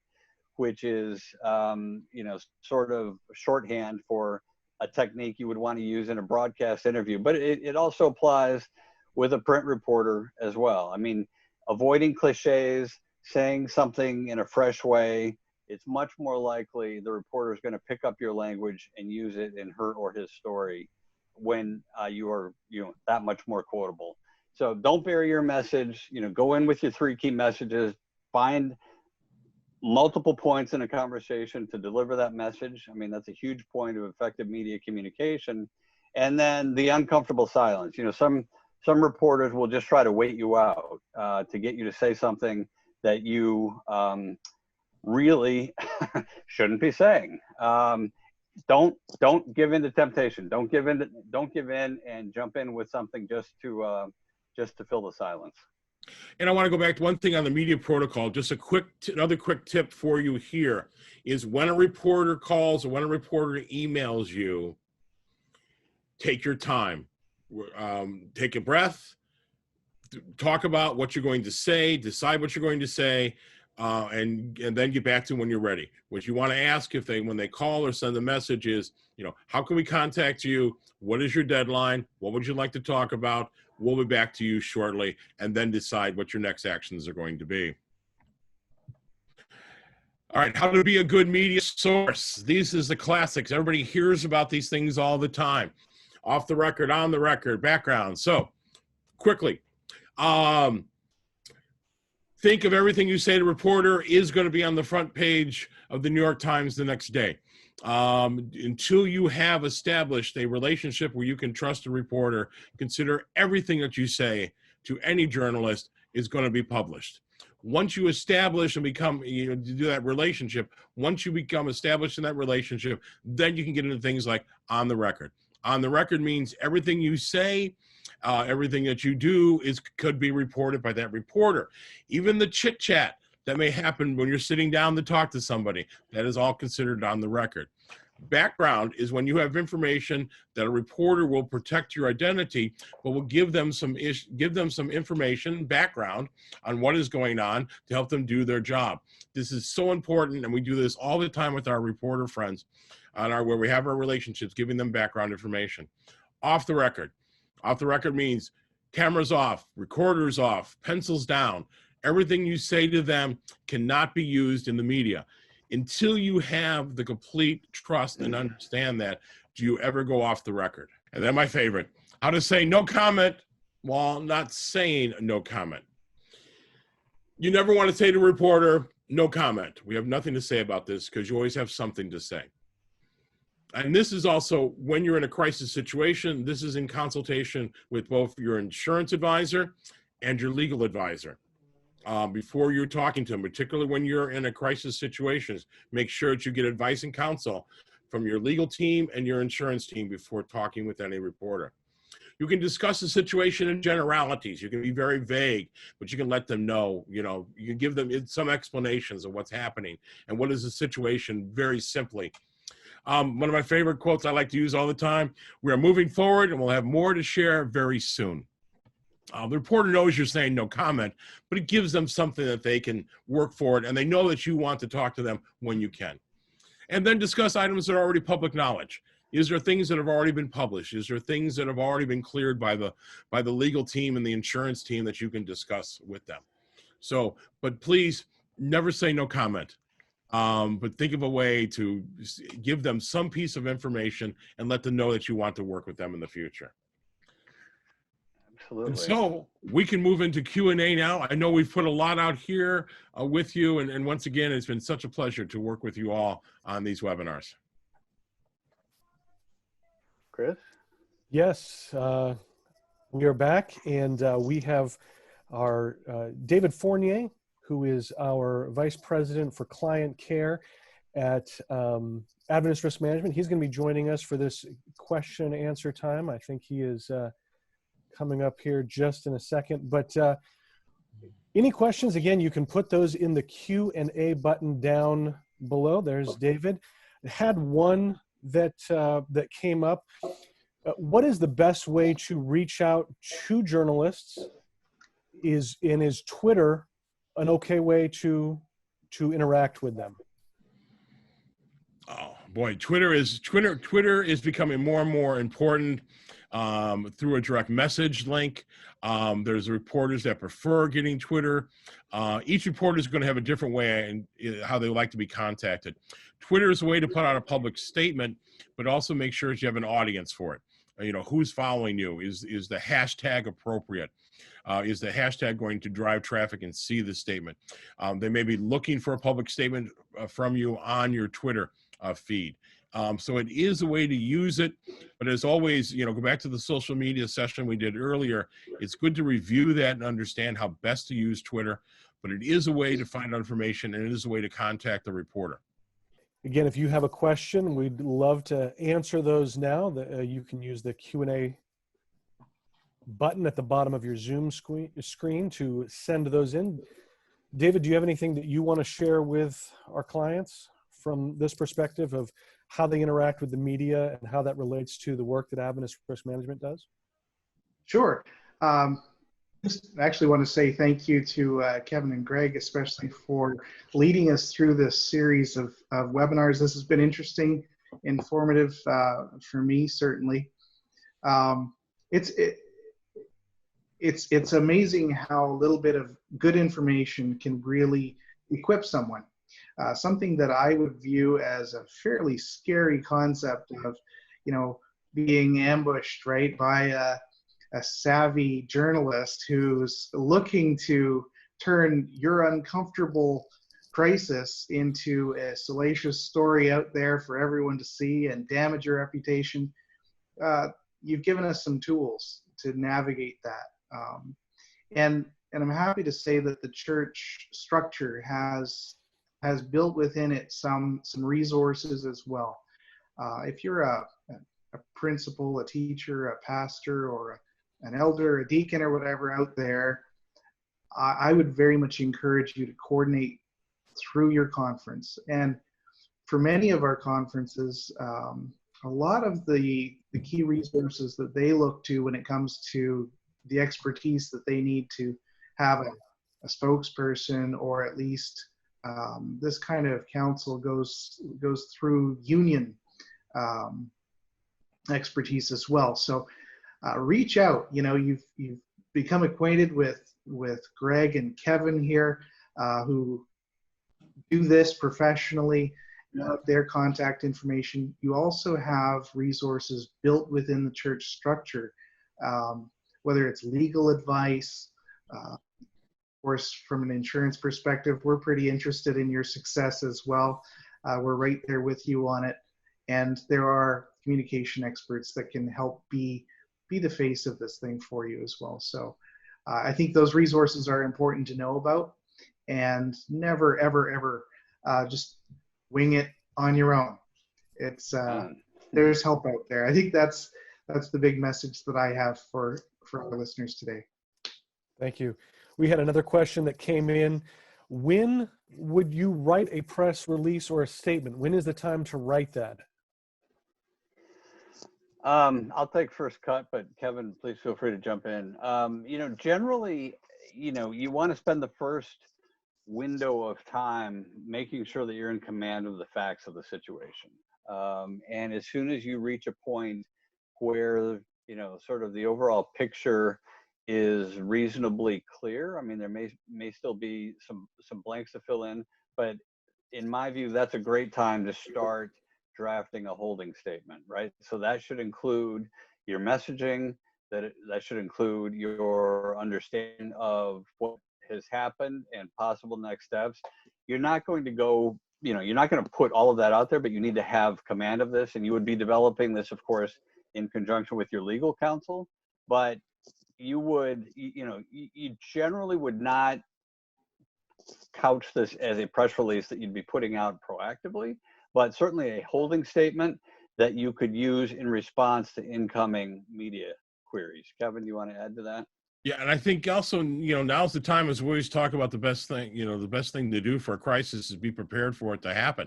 which is, you know, sort of shorthand for a technique you would want to use in a broadcast interview, but it also applies with a print reporter as well. I mean, avoiding cliches, saying something in a fresh way, it's much more likely the reporter is going to pick up your language and use it in her or his story when you are, you know, that much more quotable. So don't bury your message, you know, go in with your 3 key messages, find multiple points in a conversation to deliver that message. I mean, that's a huge point of effective media communication. And then the uncomfortable silence. You know, some reporters will just try to wait you out to get you to say something that you really shouldn't be saying. Don't give in to temptation. Don't give in and jump in with something just to fill the silence. And I want to go back to one thing on the media protocol. Just another quick tip for you here is when a reporter calls or when a reporter emails you, take your time. Take a breath, talk about what you're going to say, decide what you're going to say, and then get back to when you're ready. What you want to ask when they call or send a message is, you know, how can we contact you? What is your deadline? What would you like to talk about? We'll be back to you shortly, and then decide what your next actions are going to be. All right, how to be a good media source. These is the classics. Everybody hears about these things all the time. Off the record, on the record, background. So quickly, think of everything you say to a reporter is going to be on the front page of the New York Times the next day. Until you have established a relationship where you can trust a reporter, consider everything that you say to any journalist is going to be published. Once you establish and become, you know, do that relationship, once you become established in that relationship, then you can get into things like on the record. On the record means everything you say, everything that you do could be reported by that reporter. Even the chit chat that may happen when you're sitting down to talk to somebody, that is all considered on the record. Background is when you have information that a reporter will protect your identity, but will give them some information, background on what is going on to help them do their job. This is so important, and we do this all the time with our reporter friends where we have our relationships, giving them background information. Off the record. Off the record means cameras off, recorders off, pencils down. Everything you say to them cannot be used in the media. Until you have the complete trust and understand that, do you ever go off the record? And then my favorite, how to say no comment while not saying no comment. You never want to say to a reporter, no comment. We have nothing to say about this, because you always have something to say. And this is also when you're in a crisis situation, this is in consultation with both your insurance advisor and your legal advisor. before you're talking to them, particularly when you're in a crisis situation. Make sure that you get advice and counsel from your legal team and your insurance team before talking with any reporter. You can discuss the situation in generalities. You can be very vague, but you can let them know, you can give them some explanations of what's happening and what is the situation very simply. One of my favorite quotes I like to use all the time: we are moving forward and we'll have more to share very soon. The reporter knows you're saying no comment, but it gives them something that they can work for it, and they know that you want to talk to them when you can. And then discuss items that are already public knowledge. Is there things that have already been published? Is there things that have already been cleared by the legal team and the insurance team that you can discuss with them? So, but please never say no comment. But think of a way to give them some piece of information and let them know that you want to work with them in the future. Absolutely. And so we can move into Q&A now. I know we've put a lot out here with you. And once again, it's been such a pleasure to work with you all on these webinars. Chris? Yes, we are back, and we have our David Fournier, who is our Vice President for Client Care at Adventist Risk Management. He's going to be joining us for this question and answer time. I think he is coming up here just in a second. But any questions, again, you can put those in the Q&A button down below. There's David. I had one that came up. What is the best way to reach out to journalists? Is Twitter an okay way to interact with them? Oh boy, Twitter is becoming more and more important through a direct message link. There's reporters that prefer getting Twitter. Each reporter is going to have a different way and how they like to be contacted. Twitter is a way to put out a public statement, but also make sure that you have an audience for it. Who's following you? Is the hashtag appropriate? Is the hashtag going to drive traffic and see the statement? They may be looking for a public statement from you on your Twitter feed. So it is a way to use it, but as always, go back to the social media session we did earlier. It's good to review that and understand how best to use Twitter, but it is a way to find information, and it is a way to contact the reporter. Again, if you have a question, we'd love to answer those now. You can use the Q&A button at the bottom of your Zoom screen to send those in. David, do you have anything that you want to share with our clients from this perspective of how they interact with the media and how that relates to the work that Adventist Risk Management does? Sure. Just actually want to say thank you to Kevin and Greg, especially for leading us through this series of webinars. This has been interesting, informative for me, certainly. It's amazing how a little bit of good information can really equip someone. Something that I would view as a fairly scary concept of, being ambushed, right, by a savvy journalist who's looking to turn your uncomfortable crisis into a salacious story out there for everyone to see and damage your reputation. You've given us some tools to navigate that. And I'm happy to say that the church structure has built within it some resources as well. If you're a principal, a teacher, a pastor, or an elder, a deacon, or whatever out there, I would very much encourage you to coordinate through your conference. And for many of our conferences, a lot of the key resources that they look to when it comes to the expertise that they need to have a spokesperson, or at least this kind of counsel goes through union expertise as well. So reach out. You've become acquainted with Greg and Kevin here, who do this professionally. Their contact information. You also have resources built within the church structure, whether it's legal advice. Of course, from an insurance perspective, we're pretty interested in your success as well. We're right there with you on it. And there are communication experts that can help be the face of this thing for you as well. So I think those resources are important to know about, and never, ever, ever just wing it on your own. It's there's help out there. I think that's the big message that I have for our listeners today. Thank you. We had another question that came in. When would you write a press release or a statement? When is the time to write that? I'll take first cut, but Kevin, please feel free to jump in. Generally, you want to spend the first window of time making sure that you're in command of the facts of the situation. And as soon as you reach a point where, sort of the overall picture is reasonably clear, I mean, there may still be some blanks to fill in, but in my view, that's a great time to start drafting a holding statement, right? So that should include your messaging, that should include your understanding of what has happened and possible next steps. You're not going to go, you're not going to put all of that out there, but you need to have command of this, and you would be developing this, of course, in conjunction with your legal counsel. But you would, you generally would not couch this as a press release that you'd be putting out proactively, but certainly a holding statement that you could use in response to incoming media queries. Kevin, you want to add to that? Yeah, and I think also, now's the time, as we always talk about, the best thing to do for a crisis is be prepared for it to happen.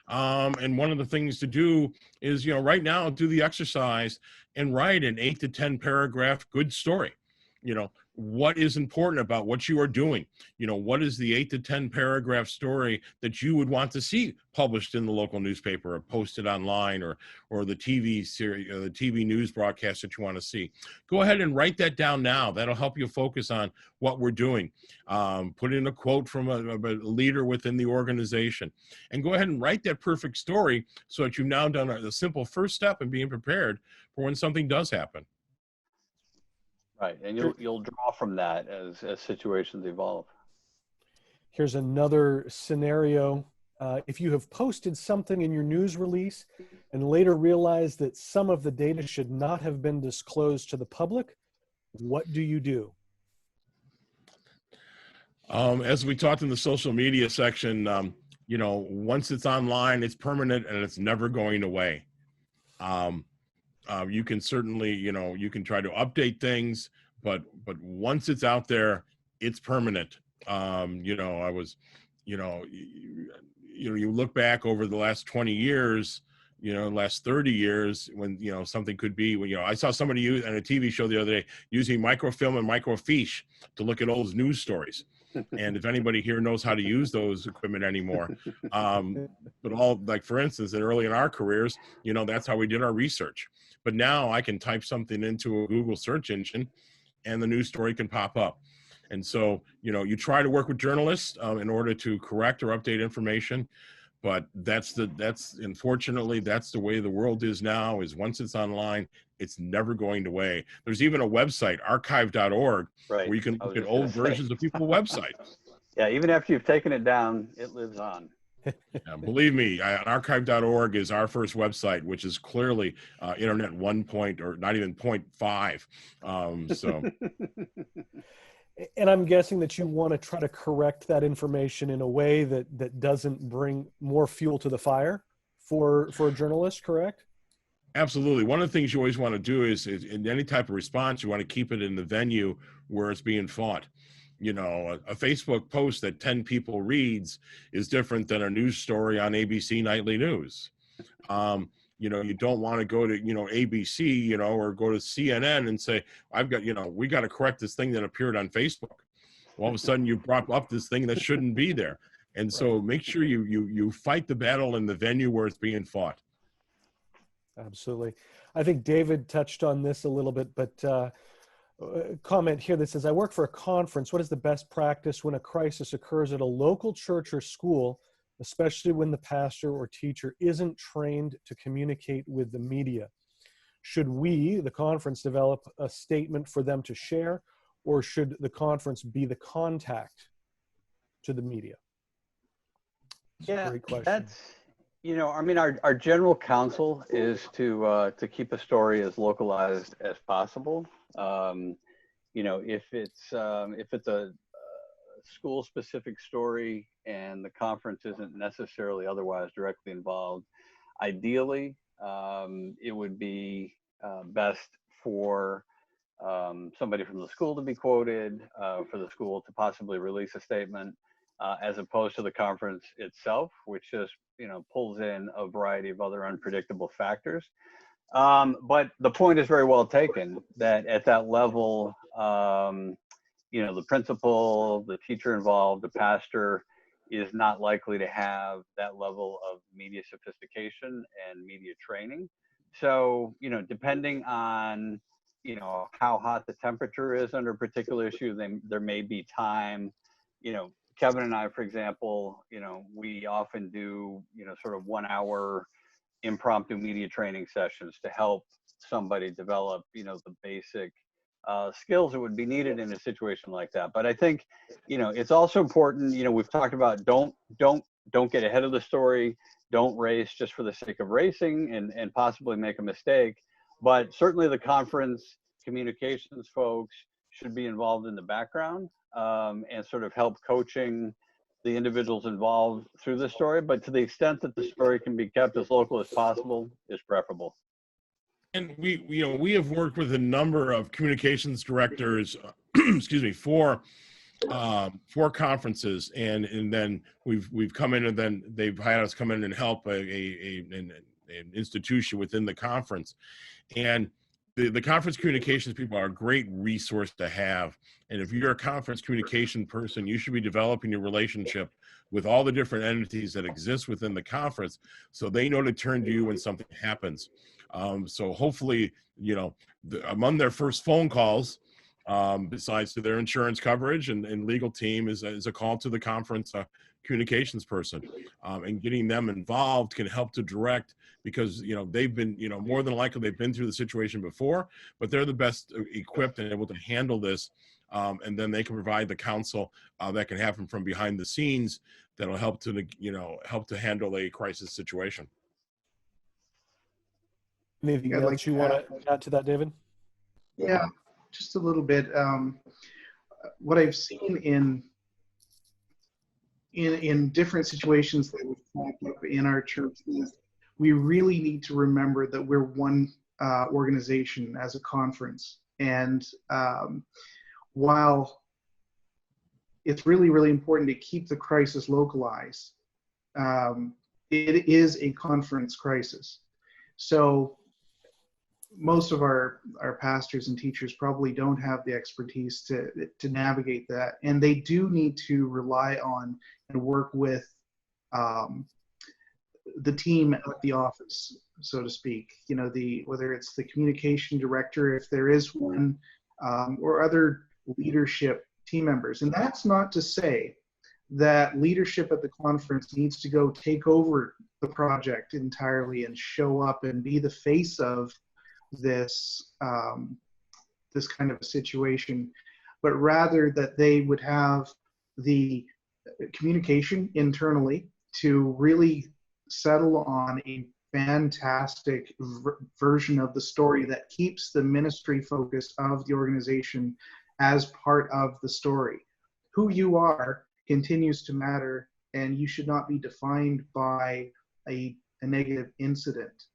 And one of the things to do is, right now, do the exercise and write an 8 to 10 paragraph good story. What is important about what you are doing? What is the 8 to 10 paragraph story that you would want to see published in the local newspaper or posted online, or the TV series, or the TV news broadcast that you want to see? Go ahead and write that down now. That'll help you focus on what we're doing. Put in a quote from a leader within the organization, and go ahead and write that perfect story so that you've now done the simple first step in being prepared for when something does happen. Right, and you'll draw from that as situations evolve. Here's another scenario. If you have posted something in your news release and later realize that some of the data should not have been disclosed to the public, what do you do? As we talked in the social media section, once it's online, it's permanent and it's never going away. You can certainly, you can try to update things, but once it's out there, it's permanent. You look back over the last 20 years, last 30 years, when, something could be, I saw somebody use on a TV show the other day using microfilm and microfiche to look at old news stories. And if anybody here knows how to use those equipment anymore, but like, for instance, early in our careers, that's how we did our research. But now I can type something into a Google search engine and the news story can pop up. And so, you try to work with journalists in order to correct or update information. But unfortunately, that's the way the world is now, is once it's online, it's never going away. There's even a website, archive.org, right, where you can look at old versions of people's websites. Yeah, even after you've taken it down, it lives on. Yeah, believe me, archive.org is our first website, which is clearly internet 1 point, or not even 0.5. So. And I'm guessing that you want to try to correct that information in a way that doesn't bring more fuel to the fire for a journalist, correct? Absolutely. One of the things you always want to do is in any type of response, you want to keep it in the venue where it's being fought. A Facebook post that 10 people reads is different than a news story on ABC Nightly News. You don't want to go to, ABC, or go to CNN and say, we got to correct this thing that appeared on Facebook. All of a sudden you brought up this thing that shouldn't be there. And so make sure you fight the battle in the venue where it's being fought. Absolutely. I think David touched on this a little bit, but comment here that says, I work for a conference. What is the best practice when a crisis occurs at a local church or school, especially when the pastor or teacher isn't trained to communicate with the media? Should we, the conference, develop a statement for them to share, or should the conference be the contact to the media? Yeah, great question. That's, our general counsel is to keep a story as localized as possible. if it's a school-specific story and the conference isn't necessarily otherwise directly involved, ideally, it would be best for somebody from the school to be quoted, for the school to possibly release a statement, as opposed to the conference itself, which just pulls in a variety of other unpredictable factors. But the point is very well taken that at that level, the principal, the teacher involved, the pastor is not likely to have that level of media sophistication and media training. So, depending on, how hot the temperature is under a particular issue, then there may be time. Kevin and I, for example, we often do, sort of 1 hour impromptu media training sessions to help somebody develop, the basic skills that would be needed in a situation like that. But I think, it's also important, we've talked about don't get ahead of the story, don't race just for the sake of racing and possibly make a mistake. But certainly the conference communications folks should be involved in the background and sort of help coaching the individuals involved through the story. But to the extent that the story can be kept as local as possible is preferable. And we have worked with a number of communications directors, excuse me, for conferences, and then we've come in, and then they've had us come in and help an institution within the conference. And the conference communications people are a great resource to have. And if you're a conference communication person, you should be developing your relationship with all the different entities that exist within the conference, so they know to turn to you when something happens. So hopefully, among their first phone calls, besides to their insurance coverage and legal team, is a call to the conference communications person, and getting them involved can help to direct, because they've been, more than likely they've been through the situation before, but they're the best equipped and able to handle this, and then they can provide the counsel that can happen from behind the scenes that'll help to handle a crisis situation. Anything else you want to add to that, David? Yeah, just a little bit. What I've seen in different situations that we've popped up in our church is we really need to remember that we're one organization as a conference. And while it's really, really important to keep the crisis localized, it is a conference crisis. So most of our pastors and teachers probably don't have the expertise to navigate that, and they do need to rely on and work with the team at the office, so to speak. Whether it's the communication director, if there is one, or other leadership team members. And that's not to say that leadership at the conference needs to go take over the project entirely and show up and be the face of this this kind of a situation, but rather that they would have the communication internally to really settle on a fantastic version of the story that keeps the ministry focus of the organization as part of the story. Who you are continues to matter, and you should not be defined by a negative incident.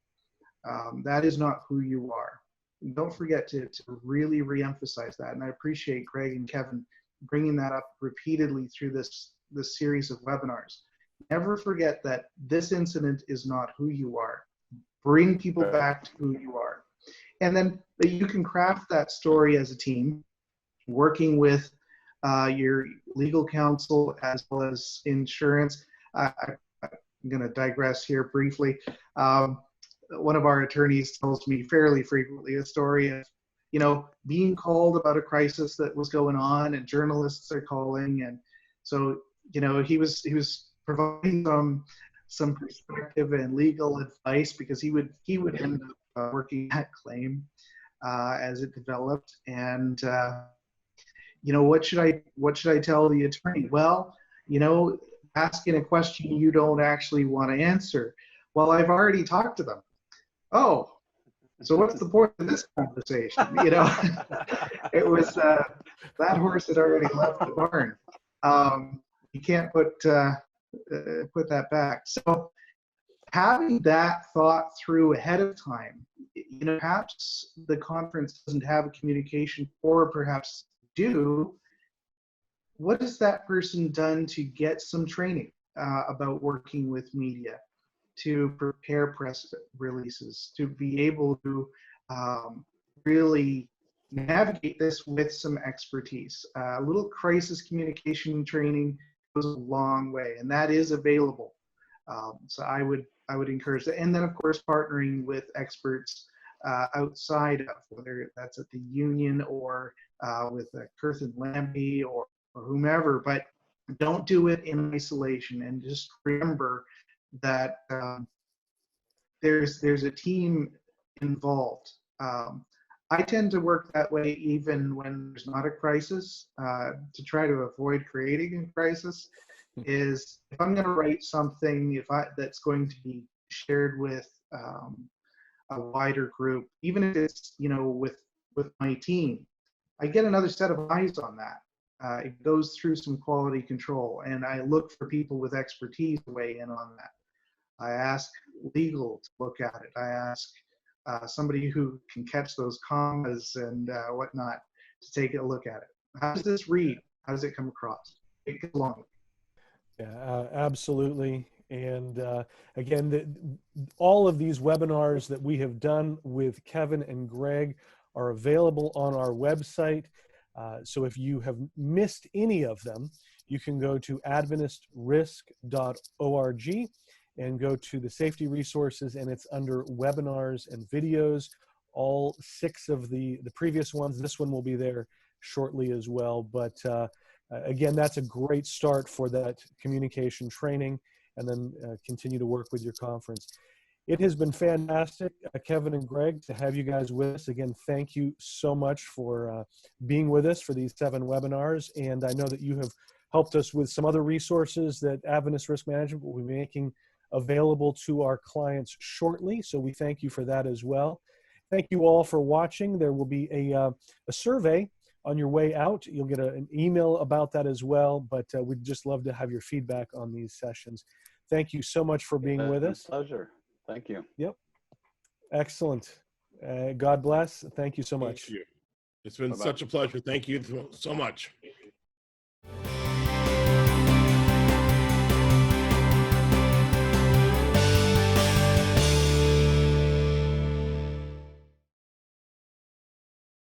That is not who you are. Don't forget to really reemphasize that. And I appreciate Greg and Kevin bringing that up repeatedly through this series of webinars. Never forget that this incident is not who you are. Bring people back to who you are. And then you can craft that story as a team, working with your legal counsel as well as insurance. I'm going to digress here briefly. One of our attorneys tells me fairly frequently a story of, being called about a crisis that was going on, and journalists are calling, and so he was providing some perspective and legal advice, because he would end up working that claim as it developed. And what should I tell the attorney? Well, asking a question you don't actually want to answer. Well, I've already talked to them. Oh, So what's the point of this conversation? You know, it was that horse had already left the barn. You can't put that back. So having that thought through ahead of time, you know, perhaps the conference doesn't have a communication, or perhaps do. What has that person done to get some training about working with media, to prepare press releases, to be able to really navigate this with some expertise? A little crisis communication training goes a long way, and that is available. So I would encourage that. And then, of course, partnering with experts outside of, whether that's at the union or with Kurth Lampe or whomever, but don't do it in isolation. And just remember that there's a team involved. I tend to work that way even when there's not a crisis, to try to avoid creating a crisis. Is if I'm going to write something, that's going to be shared with a wider group, even if it's, you know, with my team, I get another set of eyes on that. It goes through some quality control, and I look for people with expertise to weigh in on that. I ask legal to look at it. I ask somebody who can catch those commas and whatnot to take a look at it. How does this read? How does it come across? It goes along. Yeah, absolutely. And again, all of these webinars that we have done with Kevin and Greg are available on our website. So if you have missed any of them, you can go to adventistrisk.org and go to the safety resources, and it's under webinars and videos. All 6 of the previous ones, this one will be there shortly as well. But again, that's a great start for that communication training, and then continue to work with your conference. It has been fantastic, Kevin and Greg, to have you guys with us. Again, thank you so much for being with us for these 7 webinars. And I know that you have helped us with some other resources that Adventist Risk Management will be making available to our clients shortly. So we thank you for that as well. Thank you all for watching. There will be a survey on your way out. You'll get an email about that as well, but we'd just love to have your feedback on these sessions. Thank you so much for being with us. Pleasure. Thank you. Yep. Excellent. God bless. Thank you so much. Thank you. It's been such a pleasure. Thank you so much.